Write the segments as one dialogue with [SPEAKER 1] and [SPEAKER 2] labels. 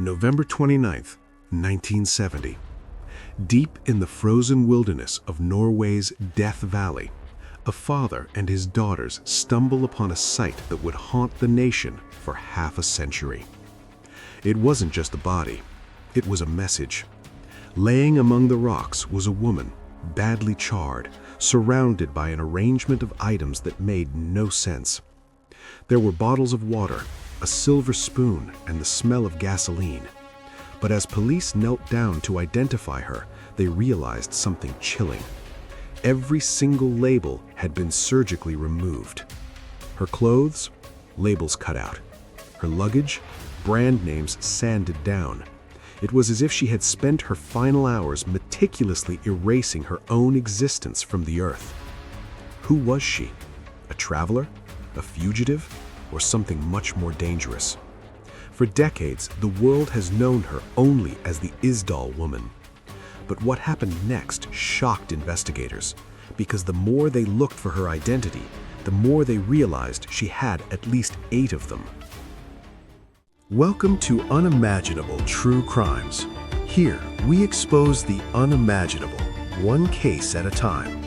[SPEAKER 1] November 29th, 1970. Deep in the frozen wilderness of Norway's Death Valley, a father and his daughters stumble upon a sight that would haunt the nation for half a century. It wasn't just a body, it was a message. Laying among the rocks was a woman, badly charred, surrounded by an arrangement of items that made no sense. There were bottles of water, a silver spoon, and the smell of gasoline. But as police knelt down to identify her, they realized something chilling. Every single label had been surgically removed. Her clothes, labels cut out. Her luggage, brand names sanded down. It was as if she had spent her final hours meticulously erasing her own existence from the earth. Who was she? A traveler? A fugitive? Or something much more dangerous? For decades, the world has known her only as the Isdal Woman. But what happened next shocked investigators, because the more they looked for her identity, the more they realized she had at least 8 of them. Welcome to Unimaginable True Crimes. Here, we expose the unimaginable, one case at a time.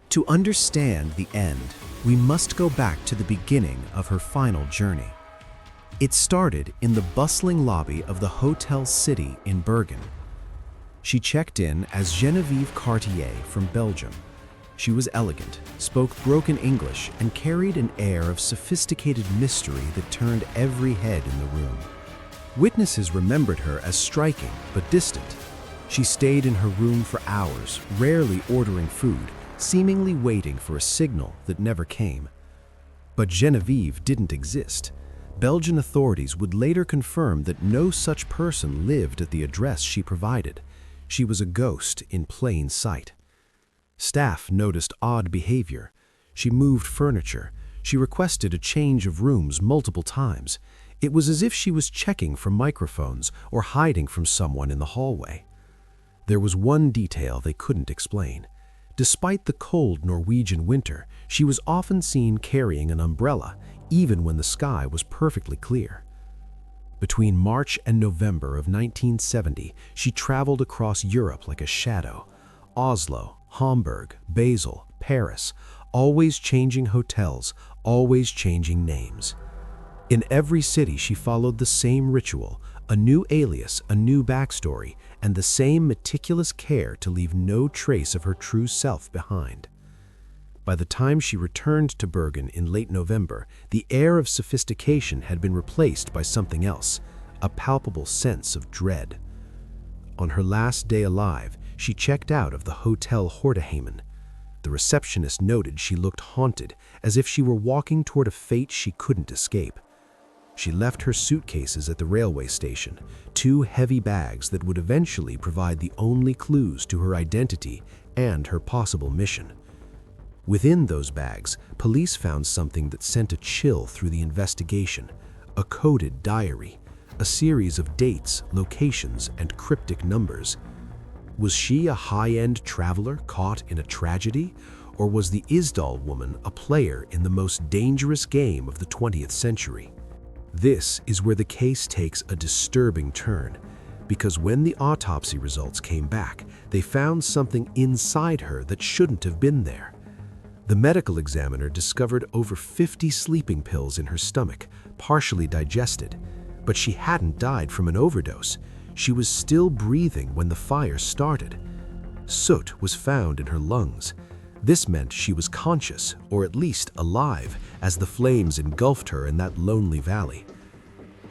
[SPEAKER 2] To understand the end, we must go back to the beginning of her final journey. It started in the bustling lobby of the Hotel City in Bergen. She checked in as Genevieve Cartier from Belgium. She was elegant, spoke broken English, and carried an air of sophisticated mystery that turned every head in the room. Witnesses remembered her as striking but distant. She stayed in her room for hours, rarely ordering food, seemingly waiting for a signal that never came. But Genevieve didn't exist. Belgian authorities would later confirm that no such person lived at the address she provided. She was a ghost in plain sight. Staff noticed odd behavior. She moved furniture. She requested a change of rooms multiple times. It was as if she was checking for microphones or hiding from someone in the hallway. There was one detail they couldn't explain. Despite the cold Norwegian winter, she was often seen carrying an umbrella, even when the sky was perfectly clear. Between March and November of 1970, she traveled across Europe like a shadow. Oslo, Hamburg, Basel, Paris, always changing hotels, always changing names. In every city, she followed the same ritual, a new alias, a new backstory, and the same meticulous care to leave no trace of her true self behind. By the time she returned to Bergen in late November, the air of sophistication had been replaced by something else, a palpable sense of dread. On her last day alive, she checked out of the Hotel Horteheimen. The receptionist noted she looked haunted, as if she were walking toward a fate she couldn't escape. She left her suitcases at the railway station, 2 heavy bags that would eventually provide the only clues to her identity and her possible mission. Within those bags, police found something that sent a chill through the investigation: a coded diary, a series of dates, locations, and cryptic numbers. Was she a high-end traveler caught in a tragedy, or was the Isdal Woman a player in the most dangerous game of the 20th century? This is where the case takes a disturbing turn, because when the autopsy results came back, they found something inside her that shouldn't have been there. The medical examiner discovered over 50 sleeping pills in her stomach, partially digested, but she hadn't died from an overdose. She was still breathing when the fire started. Soot was found in her lungs. This meant she was conscious, or at least alive, as the flames engulfed her in that lonely valley.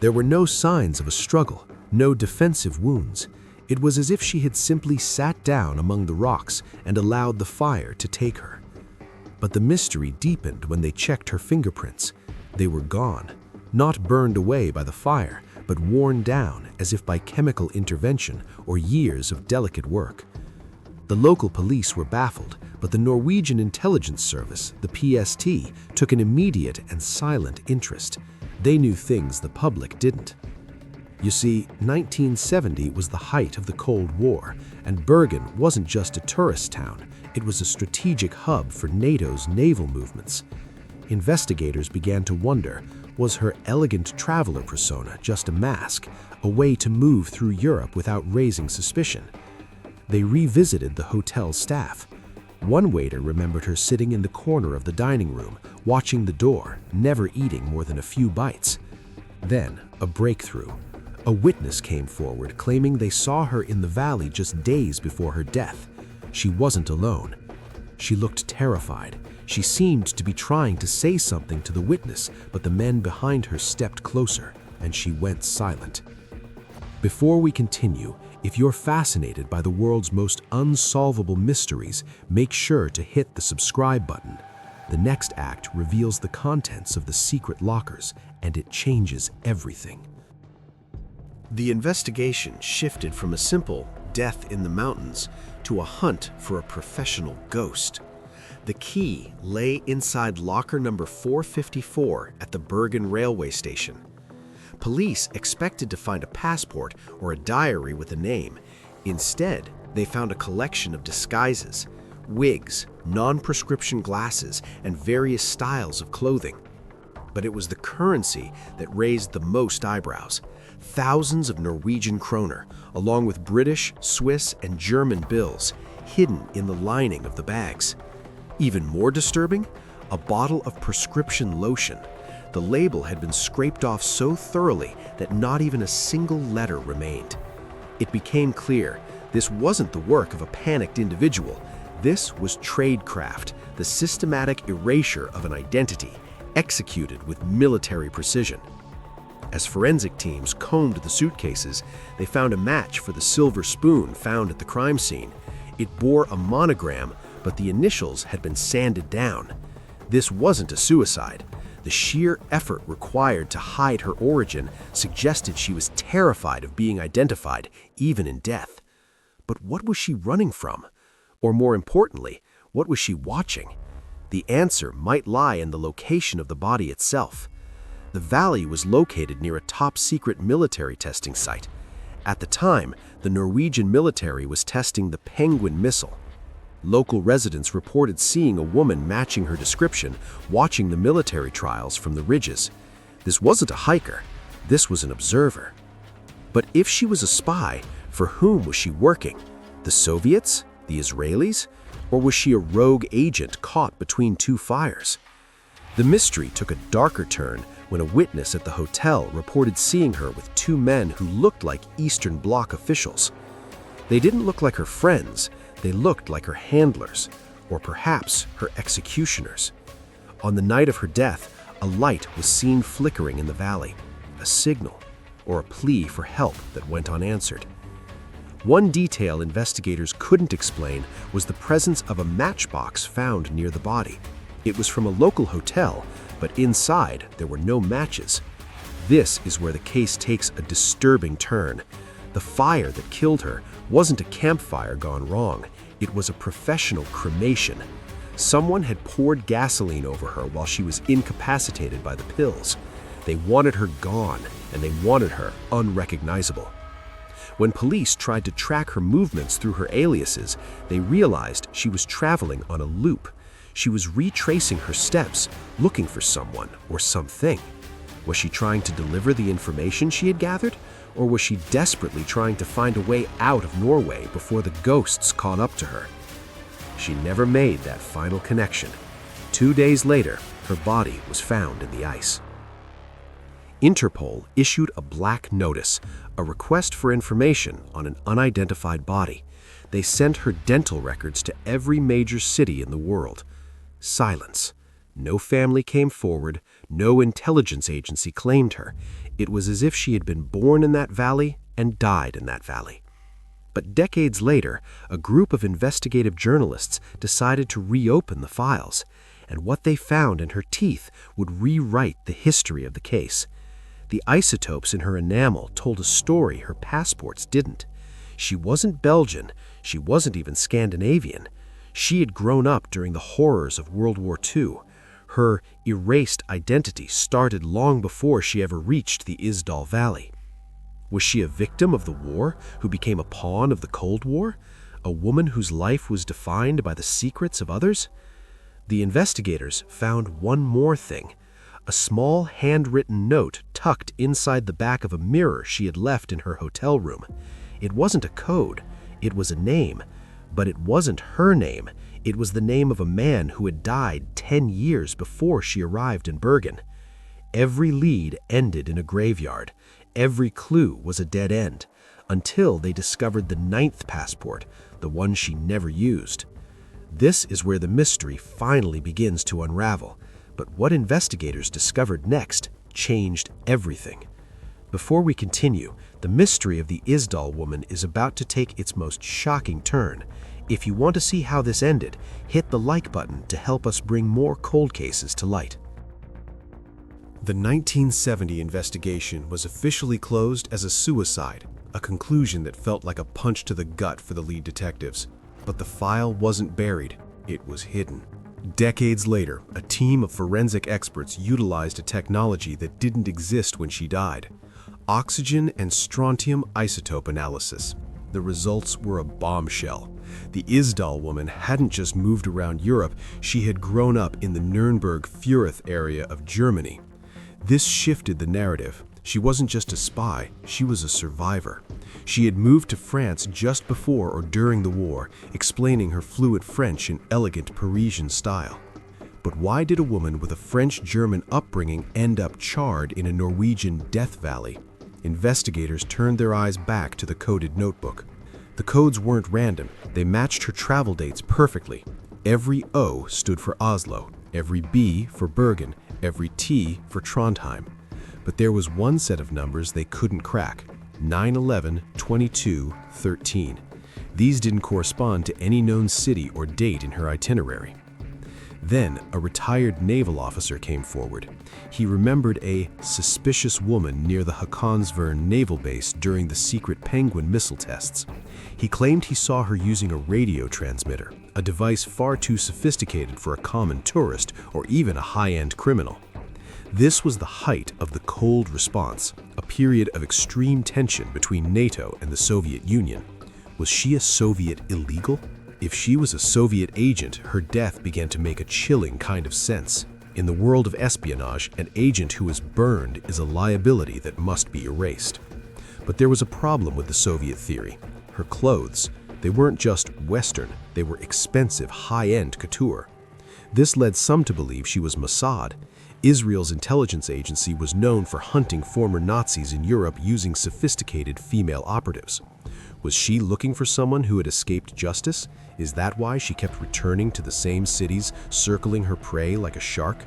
[SPEAKER 2] There were no signs of a struggle, no defensive wounds. It was as if she had simply sat down among the rocks and allowed the fire to take her. But the mystery deepened when they checked her fingerprints. They were gone, not burned away by the fire, but worn down as if by chemical intervention or years of delicate work. The local police were baffled, but the Norwegian intelligence service, the PST, took an immediate and silent interest. They knew things the public didn't. You see, 1970 was the height of the Cold War, and Bergen wasn't just a tourist town, it was a strategic hub for NATO's naval movements. Investigators began to wonder, was her elegant traveler persona just a mask, a way to move through Europe without raising suspicion? They revisited the hotel staff. One waiter remembered her sitting in the corner of the dining room, watching the door, never eating more than a few bites. Then, a breakthrough. A witness came forward claiming they saw her in the valley just days before her death. She wasn't alone. She looked terrified. She seemed to be trying to say something to the witness, but the men behind her stepped closer, and she went silent. Before we continue, if you're fascinated by the world's most unsolvable mysteries, make sure to hit the subscribe button. The next act reveals the contents of the secret lockers, and it changes everything. The investigation shifted from a simple death in the mountains to a hunt for a professional ghost. The key lay inside locker number 454 at the Bergen railway station. Police expected to find a passport or a diary with a name. Instead, they found a collection of disguises, wigs, non-prescription glasses, and various styles of clothing. But it was the currency that raised the most eyebrows. Thousands of Norwegian kroner, along with British, Swiss, and German bills, hidden in the lining of the bags. Even more disturbing, a bottle of prescription lotion. The label had been scraped off so thoroughly that not even a single letter remained. It became clear this wasn't the work of a panicked individual. This was tradecraft, the systematic erasure of an identity, executed with military precision. As forensic teams combed the suitcases, they found a match for the silver spoon found at the crime scene. It bore a monogram, but the initials had been sanded down. This wasn't a suicide. The sheer effort required to hide her origin suggested she was terrified of being identified, even in death. But what was she running from? Or more importantly, what was she watching? The answer might lie in the location of the body itself. The valley was located near a top-secret military testing site. At the time, the Norwegian military was testing the Penguin missile. Local residents reported seeing a woman matching her description, watching the military trials from the ridges. This wasn't a hiker. This was an observer. But if she was a spy, for whom was she working? The Soviets? The Israelis? Or was she a rogue agent caught between two fires? The mystery took a darker turn when a witness at the hotel reported seeing her with two men who looked like Eastern Bloc officials. They didn't look like her friends, they looked like her handlers, or perhaps her executioners. On the night of her death, a light was seen flickering in the valley, a signal or a plea for help that went unanswered. One detail investigators couldn't explain was the presence of a matchbox found near the body. It was from a local hotel, but inside there were no matches. This is where the case takes a disturbing turn. The fire that killed her wasn't a campfire gone wrong. It was a professional cremation. Someone had poured gasoline over her while she was incapacitated by the pills. They wanted her gone, and they wanted her unrecognizable. When police tried to track her movements through her aliases, they realized she was traveling on a loop. She was retracing her steps, looking for someone or something. Was she trying to deliver the information she had gathered? Or was she desperately trying to find a way out of Norway before the ghosts caught up to her? She never made that final connection. 2 days later, her body was found in the ice. Interpol issued a black notice, a request for information on an unidentified body. They sent her dental records to every major city in the world. Silence. No family came forward, no intelligence agency claimed her. It was as if she had been born in that valley and died in that valley. But decades later, a group of investigative journalists decided to reopen the files, and what they found in her teeth would rewrite the history of the case. The isotopes in her enamel told a story her passports didn't. She wasn't Belgian, she wasn't even Scandinavian. She had grown up during the horrors of World War II. Her erased identity started long before she ever reached the Isdal Valley. Was she a victim of the war who became a pawn of the Cold War? A woman whose life was defined by the secrets of others? The investigators found one more thing, a small handwritten note tucked inside the back of a mirror she had left in her hotel room. It wasn't a code, it was a name, but it wasn't her name. It was the name of a man who had died 10 years before she arrived in Bergen. Every lead ended in a graveyard. Every clue was a dead end, until they discovered the 9th passport, the one she never used. This is where the mystery finally begins to unravel, but what investigators discovered next changed everything. Before we continue, the mystery of the Isdal Woman is about to take its most shocking turn. If you want to see how this ended, hit the like button to help us bring more cold cases to light. The 1970 investigation was officially closed as a suicide, a conclusion that felt like a punch to the gut for the lead detectives. But the file wasn't buried, it was hidden. Decades later, a team of forensic experts utilized a technology that didn't exist when she died: oxygen and strontium isotope analysis. The results were a bombshell. The Isdal Woman hadn't just moved around Europe, she had grown up in the Nuremberg-Fürth area of Germany. This shifted the narrative. She wasn't just a spy, she was a survivor. She had moved to France just before or during the war, explaining her fluent French in elegant Parisian style. But why did a woman with a French-German upbringing end up charred in a Norwegian death valley? Investigators turned their eyes back to the coded notebook. The codes weren't random, they matched her travel dates perfectly. Every O stood for Oslo, every B for Bergen, every T for Trondheim. But there was one set of numbers they couldn't crack: 9/11, 22, 13. These didn't correspond to any known city or date in her itinerary. Then, a retired naval officer came forward. He remembered a suspicious woman near the Håkonsvern naval base during the secret Penguin missile tests. He claimed he saw her using a radio transmitter, a device far too sophisticated for a common tourist or even a high-end criminal. This was the height of the Cold Response, a period of extreme tension between NATO and the Soviet Union. Was she a Soviet illegal? If she was a Soviet agent, her death began to make a chilling kind of sense. In the world of espionage, an agent who is burned is a liability that must be erased. But there was a problem with the Soviet theory. Her clothes, they weren't just Western, they were expensive, high-end couture. This led some to believe she was Mossad. Israel's intelligence agency was known for hunting former Nazis in Europe using sophisticated female operatives. Was she looking for someone who had escaped justice? Is that why she kept returning to the same cities, circling her prey like a shark?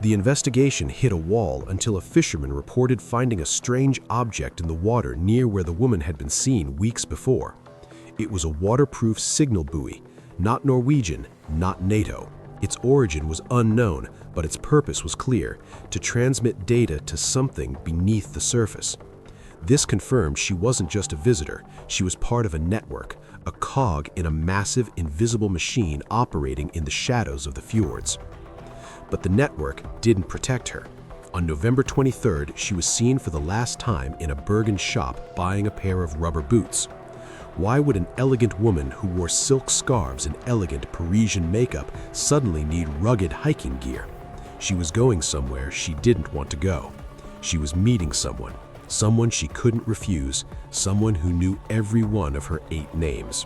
[SPEAKER 2] The investigation hit a wall until a fisherman reported finding a strange object in the water near where the woman had been seen weeks before. It was a waterproof signal buoy, not Norwegian, not NATO. Its origin was unknown, but its purpose was clear: to transmit data to something beneath the surface. This confirmed she wasn't just a visitor, she was part of a network, a cog in a massive, invisible machine operating in the shadows of the fjords. But the network didn't protect her. On November 23rd, she was seen for the last time in a Bergen shop buying a pair of rubber boots. Why would an elegant woman who wore silk scarves and elegant Parisian makeup suddenly need rugged hiking gear? She was going somewhere she didn't want to go. She was meeting someone she couldn't refuse, someone who knew every one of her 8 names.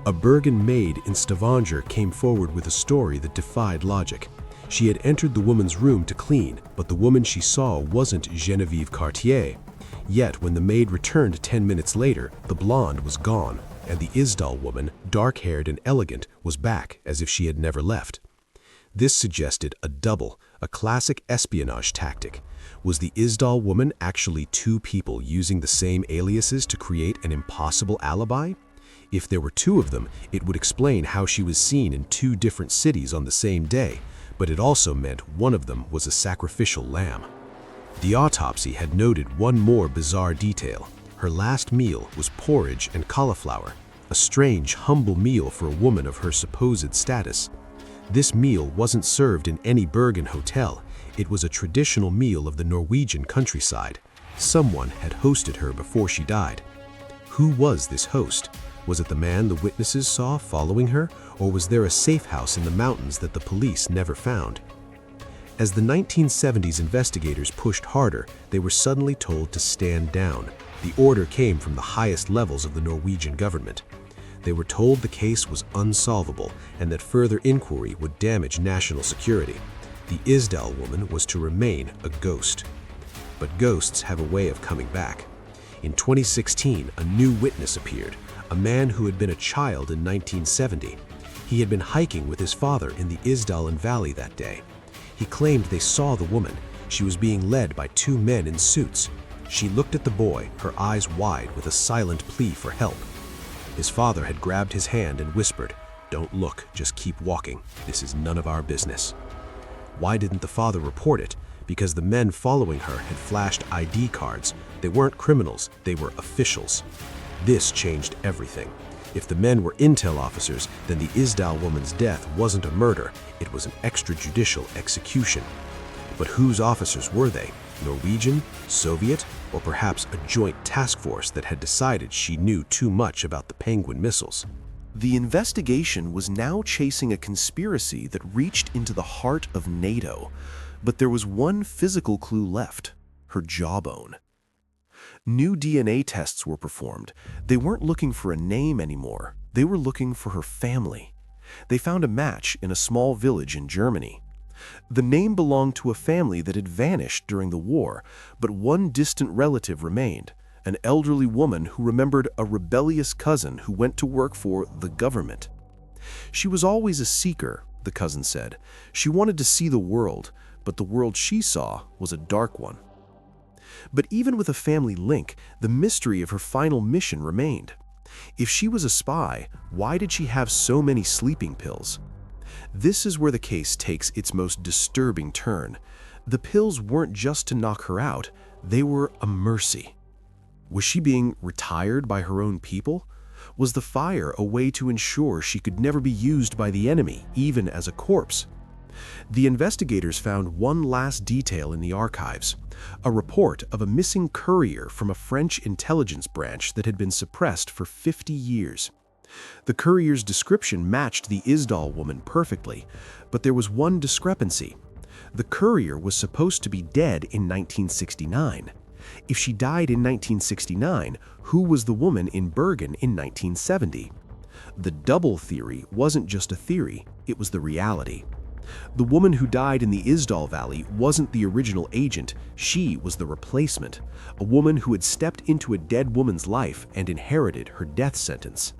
[SPEAKER 2] A Bergen maid in Stavanger came forward with a story that defied logic. She had entered the woman's room to clean, but the woman she saw wasn't Genevieve Cartier. Yet when the maid returned 10 minutes later, the blonde was gone, and the Isdal Woman, dark-haired and elegant, was back as if she had never left. This suggested a double, a classic espionage tactic. Was the Isdal Woman actually 2 people using the same aliases to create an impossible alibi? If there were 2 of them, it would explain how she was seen in 2 different cities on the same day, but it also meant one of them was a sacrificial lamb. The autopsy had noted one more bizarre detail. Her last meal was porridge and cauliflower, a strange, humble meal for a woman of her supposed status. This meal wasn't served in any Bergen hotel. It was a traditional meal of the Norwegian countryside. Someone had hosted her before she died. Who was this host?
[SPEAKER 1] Was it the man the witnesses saw following her, or was there a safe house in the mountains that the police never found? As the 1970s investigators pushed harder, they were suddenly told to stand down. The order came from the highest levels of the Norwegian government. They were told the case was unsolvable and that further inquiry would damage national security. The Isdal Woman was to remain a ghost. But ghosts have a way of coming back. In 2016, a new witness appeared, a man who had been a child in 1970. He had been hiking with his father in the Isdal Valley that day. He claimed they saw the woman. She was being led by two men in suits. She looked at the boy, her eyes wide with a silent plea for help. His father had grabbed his hand and whispered, "Don't look, just keep walking. This is none of our business." Why didn't the father report it? Because the men following her had flashed ID cards. They weren't criminals, they were officials. This changed everything. If the men were intel officers, then the Isdal woman's death wasn't a murder, it was an extrajudicial execution. But whose officers were they? Norwegian, Soviet, or perhaps a joint task force that had decided she knew too much about the Penguin missiles?
[SPEAKER 2] The investigation was now chasing a conspiracy that reached into the heart of NATO, but there was one physical clue left: her jawbone. New DNA tests were performed. They weren't looking for a name anymore. They were looking for her family. They found a match in a small village in Germany. The name belonged to a family that had vanished during the war, but one distant relative remained, an elderly woman who remembered a rebellious cousin who went to work for the government. She was always a seeker, the cousin said. She wanted to see the world, but the world she saw was a dark one. But even with a family link, the mystery of her final mission remained. If she was a spy, why did she have so many sleeping pills? This is where the case takes its most disturbing turn. The pills weren't just to knock her out, they were a mercy. Was she being retired by her own people? Was the fire a way to ensure she could never be used by the enemy, even as a corpse? The investigators found one last detail in the archives, a report of a missing courier from a French intelligence branch that had been suppressed for 50 years. The courier's description matched the Isdal woman perfectly, but there was one discrepancy. The courier was supposed to be dead in 1969. If she died in 1969, who was the woman in Bergen in 1970? The double theory wasn't just a theory, it was the reality. The woman who died in the Isdal Valley wasn't the original agent, she was the replacement, a woman who had stepped into a dead woman's life and inherited her death sentence.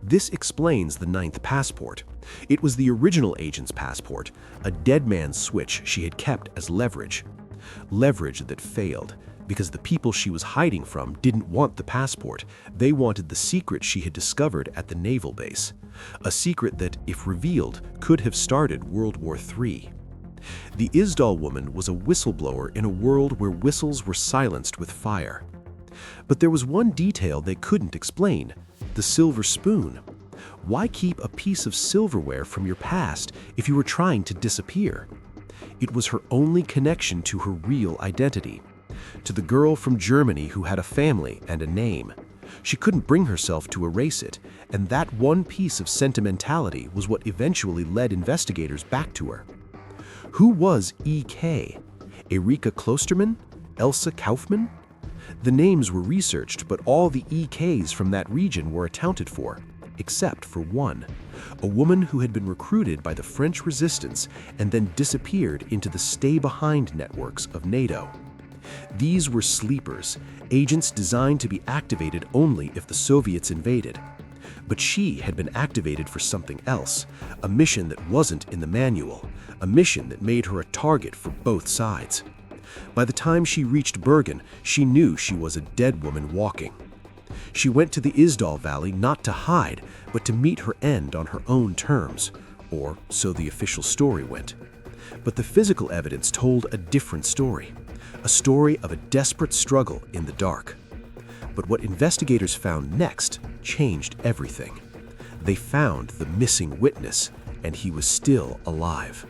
[SPEAKER 2] This explains the 9th passport. It was the original agent's passport, a dead man's switch she had kept as leverage. Leverage that failed, because the people she was hiding from didn't want the passport. They wanted the secret she had discovered at the naval base. A secret that, if revealed, could have started World War III. The Isdal woman was a whistleblower in a world where whistles were silenced with fire. But there was one detail they couldn't explain: the silver spoon. Why keep a piece of silverware from your past if you were trying to disappear? It was her only connection to her real identity, to the girl from Germany who had a family and a name. She couldn't bring herself to erase it, and that one piece of sentimentality was what eventually led investigators back to her. Who was E.K.? Erika Klosterman? Elsa Kaufmann? The names were researched, but all the EKs from that region were accounted for, except for one, a woman who had been recruited by the French resistance and then disappeared into the stay-behind networks of NATO. These were sleepers, agents designed to be activated only if the Soviets invaded. But she had been activated for something else, a mission that wasn't in the manual, a mission that made her a target for both sides. By the time she reached Bergen, she knew she was a dead woman walking. She went to the Isdal Valley not to hide, but to meet her end on her own terms, or so the official story went. But the physical evidence told a different story, a story of a desperate struggle in the dark. But what investigators found next changed everything. They found the missing witness, and he was still alive.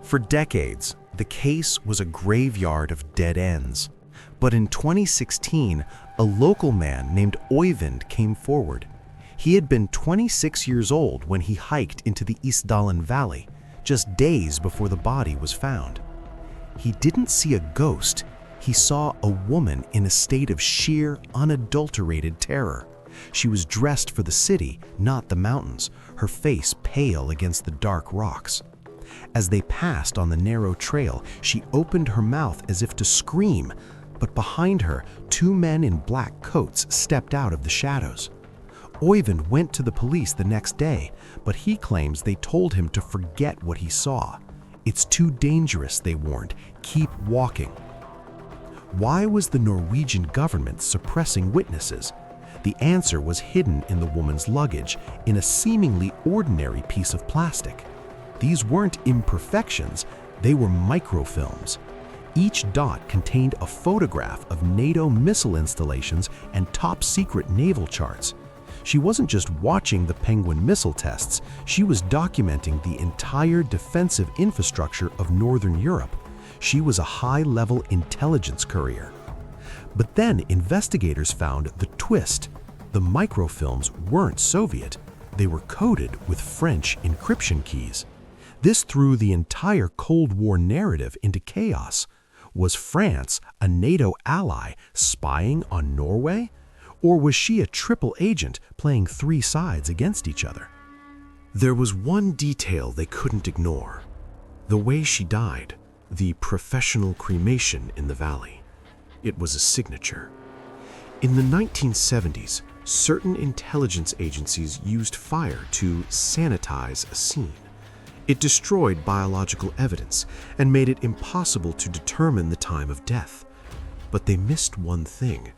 [SPEAKER 2] For decades, the case was a graveyard of dead ends. But in 2016, a local man named Øyvind came forward. He had been 26 years old when he hiked into the Isdal Valley, just days before the body was found. He didn't see a ghost. He saw a woman in a state of sheer, unadulterated terror. She was dressed for the city, not the mountains, her face pale against the dark rocks. As they passed on the narrow trail, she opened her mouth as if to scream, but behind her, two men in black coats stepped out of the shadows. Øyvind went to the police the next day, but he claims they told him to forget what he saw. It's too dangerous, they warned. Keep walking. Why was the Norwegian government suppressing witnesses? The answer was hidden in the woman's luggage, in a seemingly ordinary piece of plastic. These weren't imperfections, they were microfilms. Each dot contained a photograph of NATO missile installations and top-secret naval charts. She wasn't just watching the Penguin missile tests, she was documenting the entire defensive infrastructure of Northern Europe. She was a high-level intelligence courier. But then investigators found the twist. The microfilms weren't Soviet. They were coded with French encryption keys. This threw the entire Cold War narrative into chaos. Was France, a NATO ally, spying on Norway? Or was she a triple agent playing three sides against each other? There was one detail they couldn't ignore. The way she died, the professional cremation in the valley. It was a signature. In the 1970s, certain intelligence agencies used fire to sanitize a scene. It destroyed biological evidence and made it impossible to determine the time of death. But they missed one thing: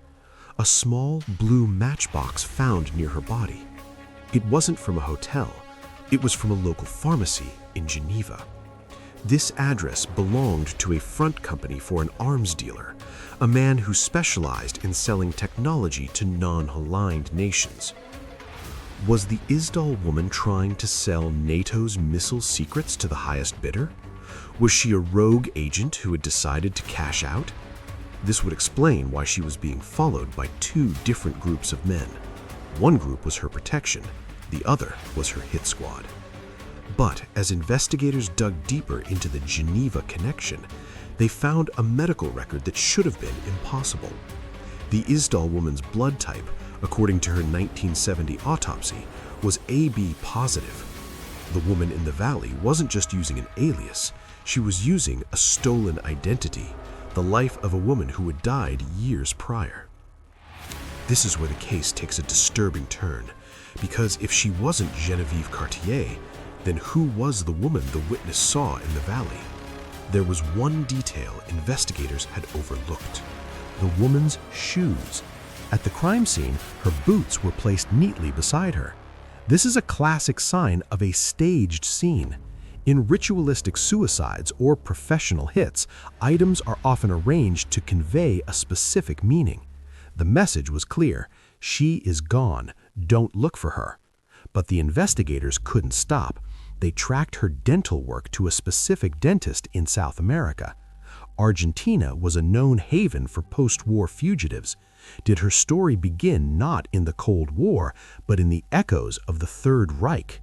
[SPEAKER 2] a small blue matchbox found near her body. It wasn't from a hotel. It was from a local pharmacy in Geneva. This address belonged to a front company for an arms dealer, a man who specialized in selling technology to non-aligned nations. Was the Isdal Woman trying to sell NATO's missile secrets to the highest bidder? Was she a rogue agent who had decided to cash out? This would explain why she was being followed by two different groups of men. One group was her protection, the other was her hit squad. But as investigators dug deeper into the Geneva connection, they found a medical record that should have been impossible. The Isdal Woman's blood type, according to her 1970 autopsy, was AB positive. The woman in the valley wasn't just using an alias, she was using a stolen identity, the life of a woman who had died years prior. This is where the case takes a disturbing turn, because if she wasn't Genevieve Cartier, then who was the woman the witness saw in the valley? There was one detail investigators had overlooked: the woman's shoes. At the crime scene, her boots were placed neatly beside her. This is a classic sign of a staged scene. In ritualistic suicides or professional hits, items are often arranged to convey a specific meaning. The message was clear: she is gone, don't look for her. But the investigators couldn't stop. They tracked her dental work to a specific dentist in South America. Argentina was a known haven for post-war fugitives. Did her story begin not in the Cold War, but in the echoes of the Third Reich?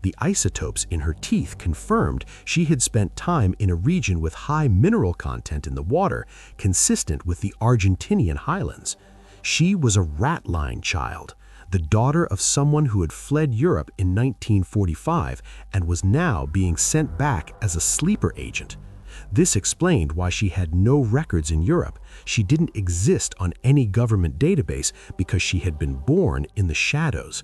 [SPEAKER 2] The isotopes in her teeth confirmed she had spent time in a region with high mineral content in the water, consistent with the Argentinian highlands. She was a rat-line child, the daughter of someone who had fled Europe in 1945 and was now being sent back as a sleeper agent. This explained why she had no records in Europe. She didn't exist on any government database because she had been born in the shadows.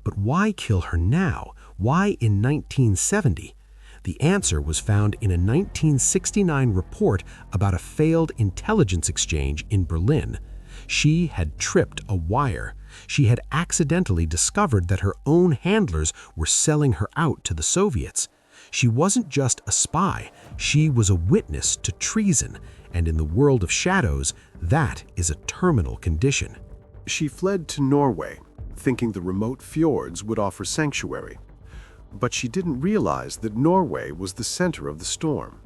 [SPEAKER 2] But why kill her now? Why in 1970? The answer was found in a 1969 report about a failed intelligence exchange in Berlin. She had tripped a wire. She had accidentally discovered that her own handlers were selling her out to the Soviets. She wasn't just a spy, she was a witness to treason, and in the world of shadows, that is a terminal condition.
[SPEAKER 1] She fled to Norway, thinking the remote fjords would offer sanctuary. But she didn't realize that Norway was the center of the storm.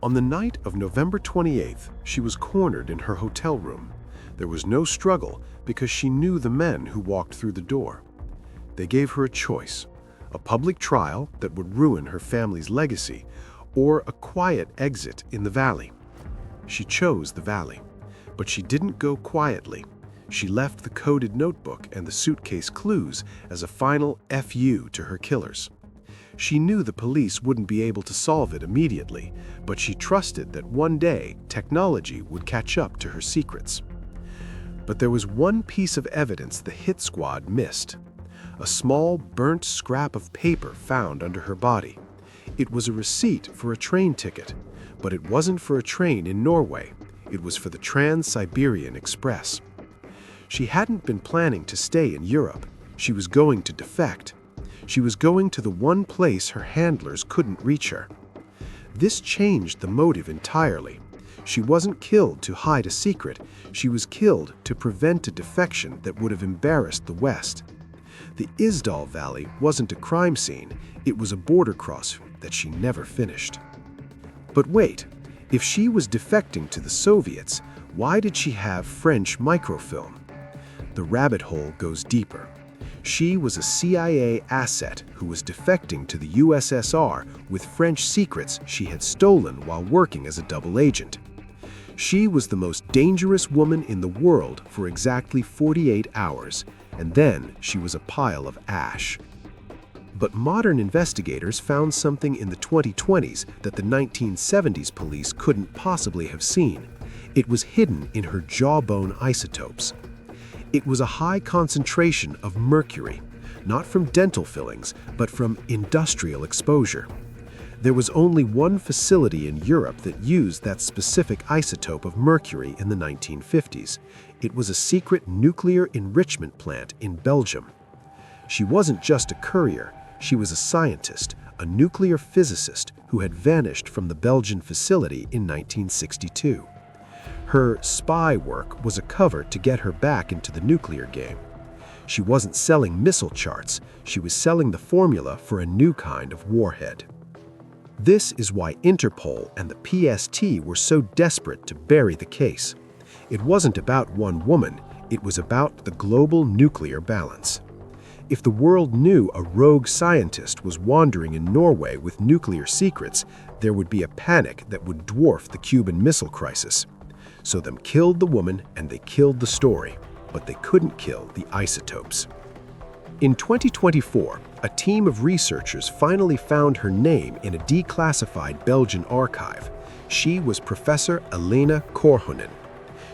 [SPEAKER 1] On the night of November 28th, she was cornered in her hotel room. There was no struggle because she knew the men who walked through the door. They gave her a choice: a public trial that would ruin her family's legacy, or a quiet exit in the valley. She chose the valley, but she didn't go quietly. She left the coded notebook and the suitcase clues as a final FU to her killers. She knew the police wouldn't be able to solve it immediately, but she trusted that one day technology would catch up to her secrets. But there was one piece of evidence the hit squad missed: a small, burnt scrap of paper found under her body. It was a receipt for a train ticket, but it wasn't for a train in Norway. It was for the Trans-Siberian Express. She hadn't been planning to stay in Europe. She was going to defect. She was going to the one place her handlers couldn't reach her. This changed the motive entirely. She wasn't killed to hide a secret. She was killed to prevent a defection that would have embarrassed the West. The Isdal Valley wasn't a crime scene. It was a border crossing that she never finished. But wait, if she was defecting to the Soviets, why did she have French microfilm? The rabbit hole goes deeper. She was a CIA asset who was defecting to the USSR with French secrets she had stolen while working as a double agent. She was the most dangerous woman in the world for exactly 48 hours, and then she was a pile of ash. But modern investigators found something in the 2020s that the 1970s police couldn't possibly have seen. It was hidden in her jawbone isotopes. It was a high concentration of mercury, not from dental fillings, but from industrial exposure. There was only one facility in Europe that used that specific isotope of mercury in the 1950s. It was a secret nuclear enrichment plant in Belgium. She wasn't just a courier, she was a scientist, a nuclear physicist who had vanished from the Belgian facility in 1962. Her spy work was a cover to get her back into the nuclear game. She wasn't selling missile charts, she was selling the formula for a new kind of warhead. This is why Interpol and the PST were so desperate to bury the case. It wasn't about one woman, it was about the global nuclear balance. If the world knew a rogue scientist was wandering in Norway with nuclear secrets, there would be a panic that would dwarf the Cuban Missile Crisis. So them killed the woman and they killed the story, but they couldn't kill the isotopes. In 2024, a team of researchers finally found her name in a declassified Belgian archive. She was Professor Elena Korhonen.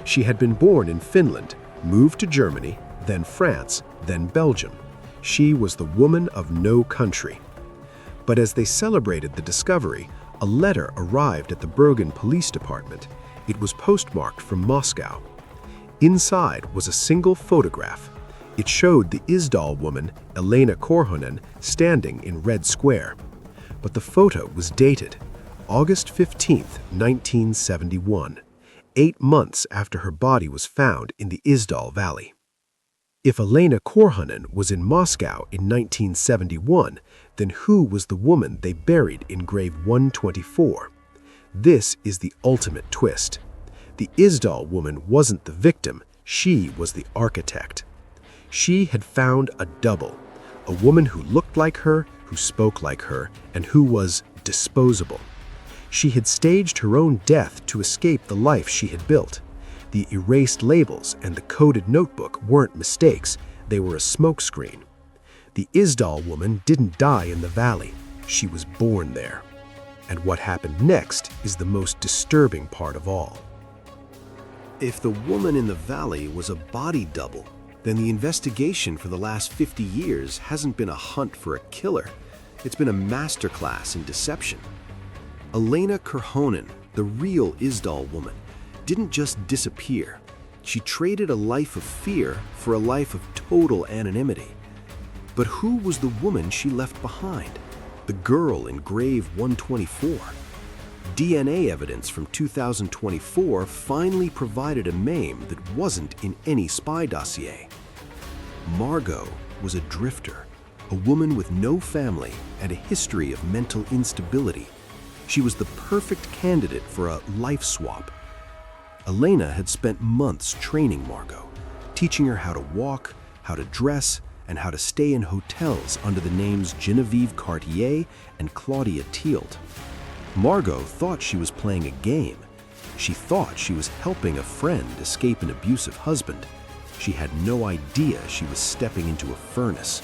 [SPEAKER 1] She had been born in Finland, moved to Germany, then France, then Belgium. She was the woman of no country. But as they celebrated the discovery, a letter arrived at the Bergen Police Department. It was postmarked from Moscow. Inside was a single photograph. It showed the Isdal woman, Elena Korhonen, standing in Red Square. But the photo was dated August 15, 1971, 8 months after her body was found in the Isdal Valley. If Elena Korhonen was in Moscow in 1971, then who was the woman they buried in grave 124? This is the ultimate twist. The Isdal woman wasn't the victim, she was the architect. She had found a double, a woman who looked like her, who spoke like her, and who was disposable. She had staged her own death to escape the life she had built. The erased labels and the coded notebook weren't mistakes, they were a smokescreen. The Isdal woman didn't die in the valley, she was born there. And what happened next is the most disturbing part of all. If the woman in the valley was a body double, then the investigation for the last 50 years hasn't been a hunt for a killer. It's been a masterclass in deception. Elena Korhonen, the real Isdal woman, didn't just disappear. She traded a life of fear for a life of total anonymity. But who was the woman she left behind? The girl in grave 124. DNA evidence from 2024 finally provided a name that wasn't in any spy dossier. Margot was a drifter, a woman with no family and a history of mental instability. She was the perfect candidate for a life swap.
[SPEAKER 2] Elena had spent months training Margot, teaching her how to walk, how to dress, and how to stay in hotels under the names Genevieve Cartier and Claudia Tealt. Margot thought she was playing a game. She thought she was helping a friend escape an abusive husband. She had no idea she was stepping into a furnace.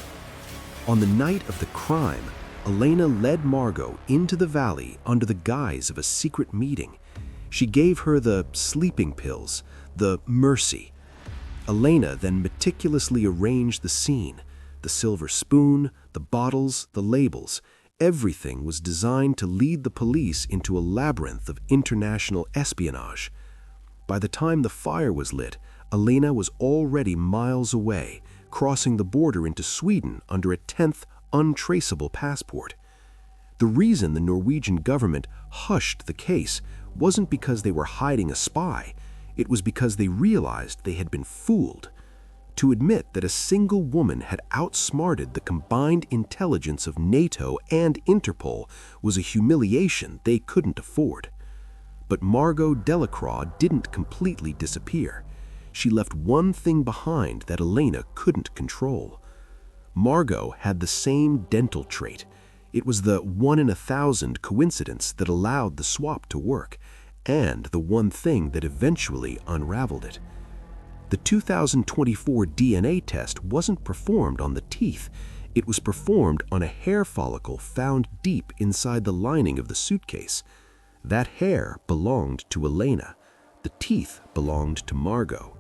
[SPEAKER 2] On the night of the crime, Elena led Margot into the valley under the guise of a secret meeting. She gave her the sleeping pills, the mercy. Elena then meticulously arranged the scene. The silver spoon, the bottles, the labels. Everything was designed to lead the police into a labyrinth of international espionage. By the time the fire was lit, Elena was already miles away, crossing the border into Sweden under a 10th untraceable passport. The reason the Norwegian government hushed the case wasn't because they were hiding a spy. It was because they realized they had been fooled. To admit that a single woman had outsmarted the combined intelligence of NATO and Interpol was a humiliation they couldn't afford. But Margot Delacroix didn't completely disappear. She left one thing behind that Elena couldn't control. Margot had the same dental trait. It was the 1 in 1,000 coincidence that allowed the swap to work, and the one thing that eventually unraveled it. The 2024 DNA test wasn't performed on the teeth. It was performed on a hair follicle found deep inside the lining of the suitcase. That hair belonged to Elena. The teeth belonged to Margot.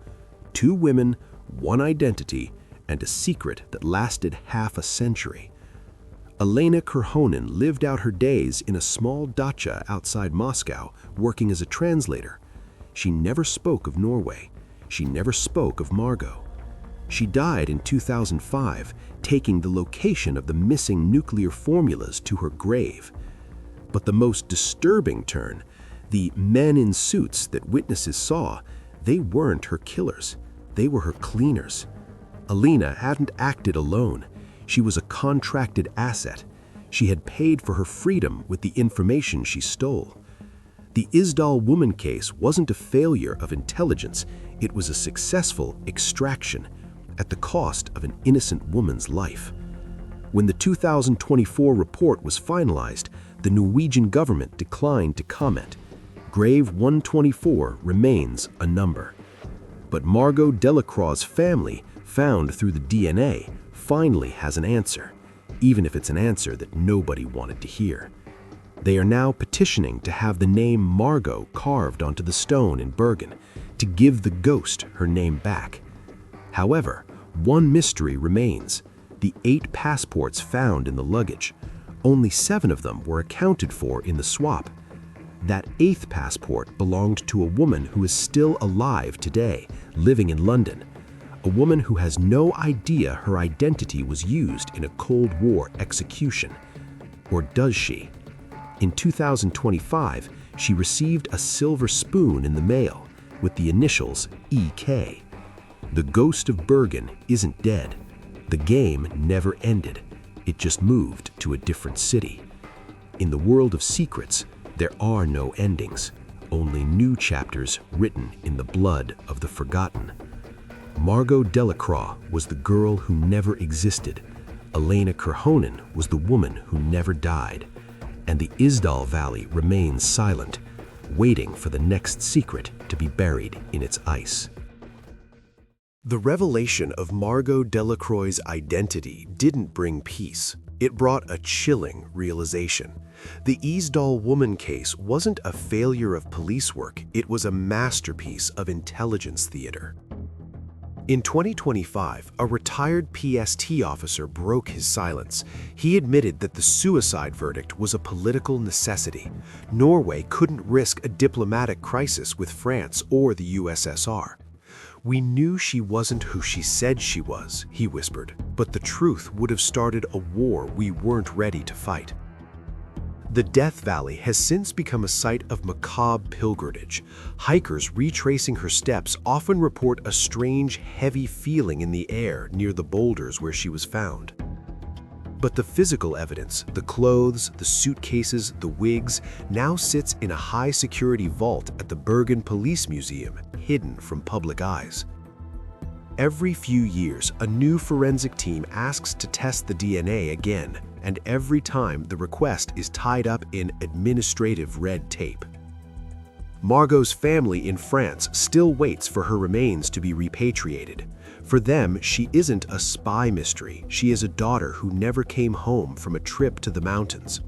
[SPEAKER 2] 2 women, 1 identity, and a secret that lasted half a century. Elena Korhonen lived out her days in a small dacha outside Moscow, working as a translator. She never spoke of Norway. She never spoke of Margot. She died in 2005, taking the location of the missing nuclear formulas to her grave. But the most disturbing turn, the men in suits that witnesses saw, they weren't her killers. They were her cleaners. Elena hadn't acted alone. She was a contracted asset. She had paid for her freedom with the information she stole. The Isdal Woman case wasn't a failure of intelligence. It was a successful extraction at the cost of an innocent woman's life. When the 2024 report was finalized, the Norwegian government declined to comment. Grave 124 remains a number. But Margot Delacroix's family, found through the DNA, finally has an answer, even if it's an answer that nobody wanted to hear. They are now petitioning to have the name Margot carved onto the stone in Bergen, to give the ghost her name back. However, one mystery remains: the 8 passports found in the luggage. Only 7 of them were accounted for in the swap. That 8th passport belonged to a woman who is still alive today, living in London. A woman who has no idea her identity was used in a Cold War execution. Or does she? In 2025, she received a silver spoon in the mail with the initials EK. The ghost of Bergen isn't dead. The game never ended. It just moved to a different city. In the world of secrets, there are no endings, only new chapters written in the blood of the forgotten. Margot Delacroix was the girl who never existed. Elena Korhonen was the woman who never died. And the Isdal Valley remains silent, waiting for the next secret to be buried in its ice. The revelation of Margot Delacroix's identity didn't bring peace. It brought a chilling realization. The Isdal Woman case wasn't a failure of police work, it was a masterpiece of intelligence theater. In 2025, a retired PST officer broke his silence. He admitted that the suicide verdict was a political necessity. Norway couldn't risk a diplomatic crisis with France or the USSR. "We knew she wasn't who she said she was," he whispered, "but the truth would have started a war we weren't ready to fight." The Death Valley has since become a site of macabre pilgrimage. Hikers retracing her steps often report a strange, heavy feeling in the air near the boulders where she was found.
[SPEAKER 3] But the physical evidence, the clothes, the suitcases, the wigs, now sits in a high-security vault at the Bergen Police Museum, hidden from public eyes. Every few years, a new forensic team asks to test the DNA again, and every time the request is tied up in administrative red tape. Margot's family in France still waits for her remains to be repatriated. For them, she isn't a spy mystery. She is a daughter who never came home from a trip to the mountains.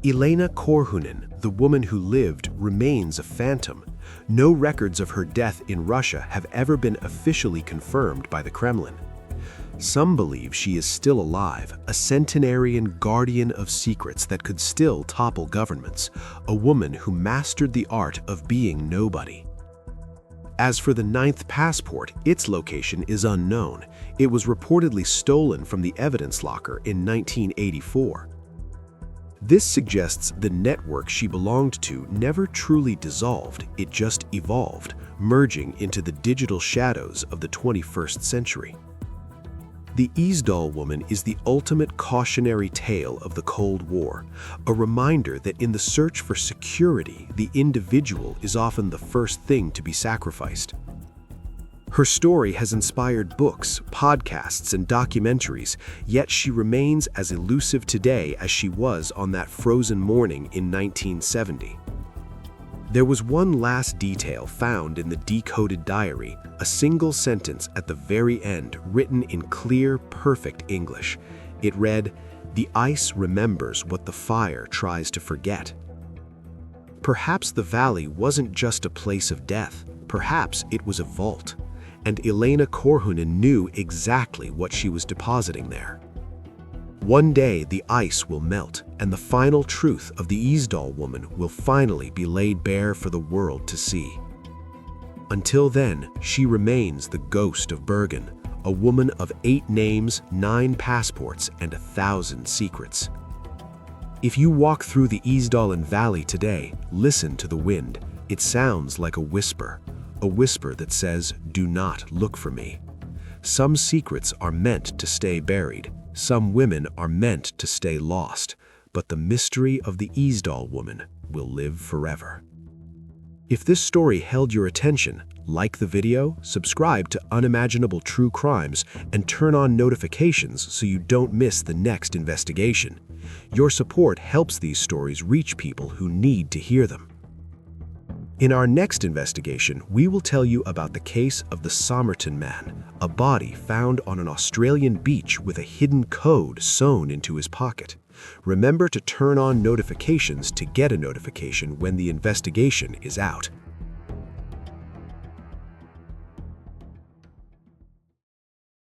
[SPEAKER 3] Elena Korhonen, the woman who lived, remains a phantom. No records of her death in Russia have ever been officially confirmed by the Kremlin. Some believe she is still alive, a centenarian guardian of secrets that could still topple governments, a woman who mastered the art of being nobody. As for the 9th passport, its location is unknown. It was reportedly stolen from the evidence locker in 1984. This suggests the network she belonged to never truly dissolved, it just evolved, merging into the digital shadows of the 21st century. The Isdal Woman is the ultimate cautionary tale of the Cold War, a reminder that in the search for security, the individual is often the first thing to be sacrificed. Her story has inspired books, podcasts, and documentaries, yet she remains as elusive today as she was on that frozen morning in 1970. There was one last detail found in the decoded diary, a single sentence at the very end written in clear, perfect English. It read, "The ice remembers what the fire tries to forget." Perhaps the valley wasn't just a place of death. Perhaps it was a vault. And Elena Korhonen knew exactly what she was depositing there. One day the ice will melt, and the final truth of the Isdal Woman will finally be laid bare for the world to see. Until then, she remains the ghost of Bergen, a woman of 8 names, 9 passports, and 1,000 secrets. If you walk through the Isdalen Valley today, listen to the wind. It sounds like a whisper that says, "Do not look for me." Some secrets are meant to stay buried. Some women are meant to stay lost, but the mystery of the Isdal Woman will live forever. If this story held your attention, like the video, subscribe to Unimaginable True Crimes, and turn on notifications so you don't miss the next investigation. Your support helps these stories reach people who need to hear them. In our next investigation, we will tell you about the case of the Somerton Man, a body found on an Australian beach with a hidden code sewn into his pocket. Remember to turn on notifications to get a notification when the investigation is out.